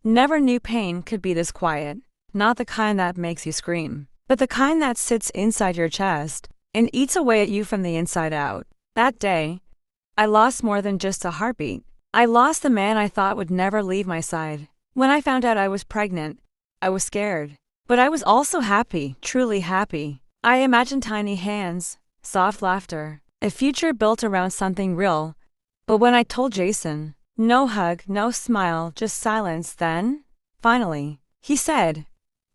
Never knew pain could be this quiet. Not the kind that makes you scream, but the kind that sits inside your chest and eats away at you from the inside out. That day, I lost more than just a heartbeat. I lost the man I thought would never leave my side. When I found out I was pregnant, I was scared. But I was also happy, truly happy. I imagined tiny hands, soft laughter, a future built around something real. But when I told Jason, no hug, no smile, just silence, then, finally, he said,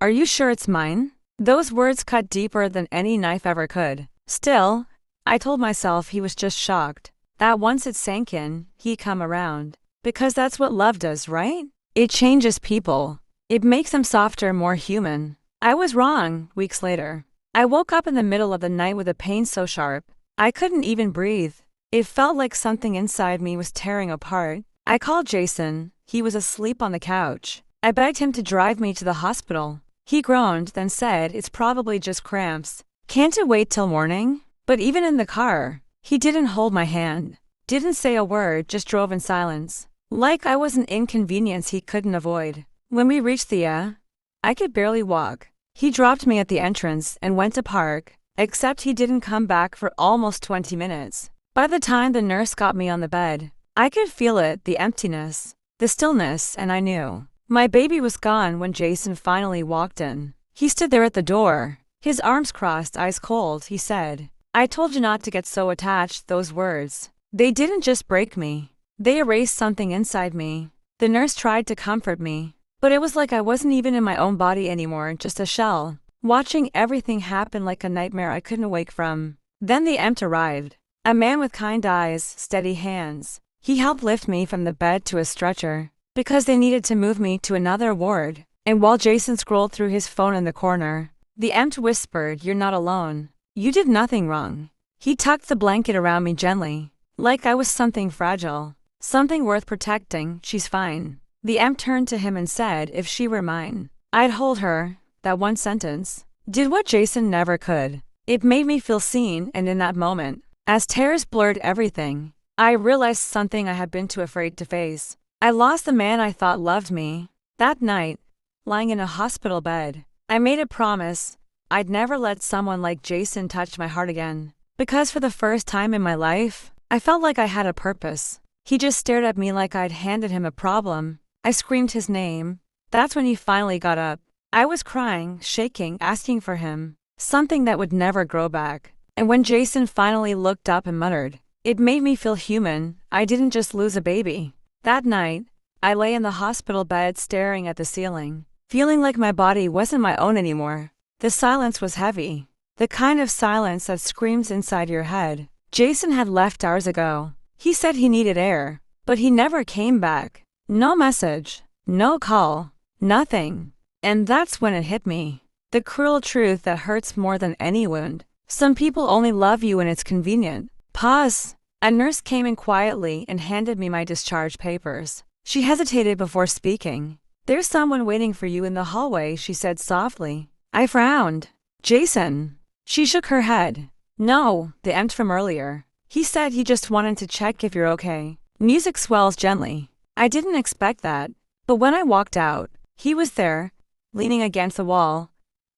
"Are you sure it's mine?" Those words cut deeper than any knife ever could. Still, I told myself he was just shocked, that once it sank in, he'd come around. Because that's what love does, right? It changes people. It makes them softer, more human. I was wrong. Weeks later, I woke up in the middle of the night with a pain so sharp, I couldn't even breathe. It felt like something inside me was tearing apart. I called Jason. He was asleep on the couch. I begged him to drive me to the hospital. He groaned, then said, "It's probably just cramps. Can't it wait till morning?" But even in the car, he didn't hold my hand. Didn't say a word, just drove in silence. Like I was an inconvenience he couldn't avoid. When we reached the I could barely walk. He dropped me at the entrance and went to park, except he didn't come back for almost 20 minutes. By the time the nurse got me on the bed, I could feel it, the emptiness, the stillness, and I knew my baby was gone when Jason finally walked in. He stood there at the door, his arms crossed, eyes cold. He said, "I told you not to get so attached." Those words, they didn't just break me. They erased something inside me. The nurse tried to comfort me, but it was like I wasn't even in my own body anymore, just a shell, watching everything happen like a nightmare I couldn't wake from. Then the EMT arrived. A man with kind eyes, steady hands. He helped lift me from the bed to a stretcher, because they needed to move me to another ward. And while Jason scrolled through his phone in the corner, the EMT whispered, "You're not alone. You did nothing wrong." He tucked the blanket around me gently, like I was something fragile, something worth protecting. "She's fine." The EMT turned to him and said, "If she were mine, I'd hold her." That one sentence did what Jason never could. It made me feel seen, and in that moment, as tears blurred everything, I realized something I had been too afraid to face. I lost the man I thought loved me. That night, lying in a hospital bed, I made a promise. I'd never let someone like Jason touch my heart again. Because for the first time in my life, I felt like I had a purpose. He just stared at me like I'd handed him a problem. I screamed his name. That's when he finally got up. I was crying, shaking, asking for him, something that would never grow back. And when Jason finally looked up and muttered, it made me feel human. I didn't just lose a baby. That night, I lay in the hospital bed staring at the ceiling, feeling like my body wasn't my own anymore. The silence was heavy, the kind of silence that screams inside your head. Jason had left hours ago. He said he needed air, but he never came back. No message, no call, nothing. And that's when it hit me. The cruel truth that hurts more than any wound. Some people only love you when it's convenient. Pause. A nurse came in quietly and handed me my discharge papers. She hesitated before speaking. "There's someone waiting for you in the hallway," she said softly. I frowned. "Jason." She shook her head. "No, the EMT from earlier. He said he just wanted to check if you're okay." Music swells gently. I didn't expect that. But when I walked out, he was there, leaning against the wall,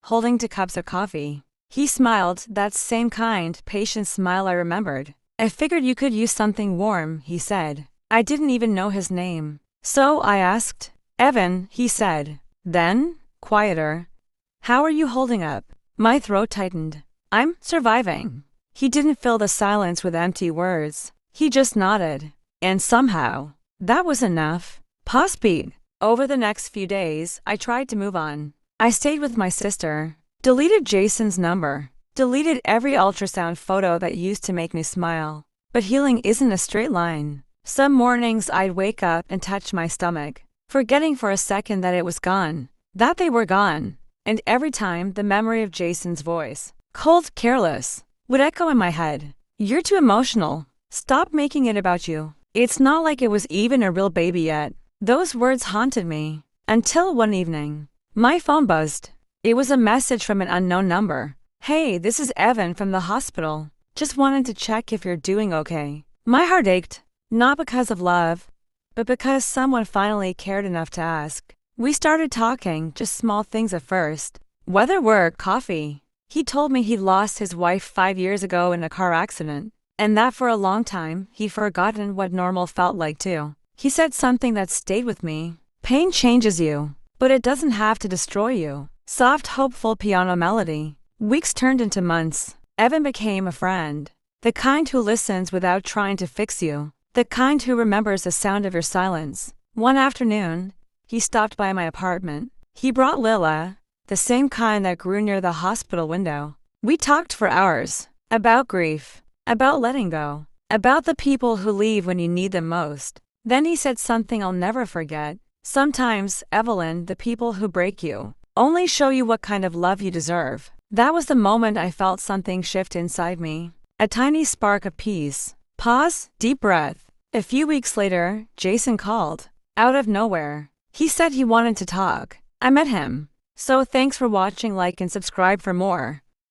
holding 2 cups of coffee. He smiled, that same kind, patient smile I remembered. "I figured you could use something warm," he said. I didn't even know his name. "So?" I asked. "Evan," he said. Then, quieter, "How are you holding up?" My throat tightened. "I'm surviving." He didn't fill the silence with empty words. He just nodded. And somehow, that was enough. Pause beat. Over the next few days, I tried to move on. I stayed with my sister, deleted Jason's number, deleted every ultrasound photo that used to make me smile. But healing isn't a straight line. Some mornings I'd wake up and touch my stomach, forgetting for a second that it was gone, that they were gone. And every time, the memory of Jason's voice, cold, careless, would echo in my head. "You're too emotional. Stop making it about you. It's not like it was even a real baby yet." Those words haunted me. Until one evening, my phone buzzed. It was a message from an unknown number. "Hey, this is Evan from the hospital. Just wanted to check if you're doing okay." My heart ached, not because of love, but because someone finally cared enough to ask. We started talking, just small things at first. Weather, work, coffee. He told me he lost his wife 5 years ago in a car accident, and that for a long time, he'd forgotten what normal felt like too. He said something that stayed with me. Pain changes you, but it doesn't have to destroy you. Soft, hopeful piano melody. Weeks turned into months. Evan became a friend. The kind who listens without trying to fix you. The kind who remembers the sound of your silence. One afternoon, he stopped by my apartment. He brought Lila, the same kind that grew near the hospital window. We talked for hours. About grief. About letting go. About the people who leave when you need them most. Then he said something I'll never forget. Sometimes, Evelyn, the people who break you only show you what kind of love you deserve. That was the moment I felt something shift inside me. A tiny spark of peace. Pause, deep breath. A few weeks later, Jason called. Out of nowhere. He said he wanted to talk. I met him. So thanks for watching, like and subscribe for more.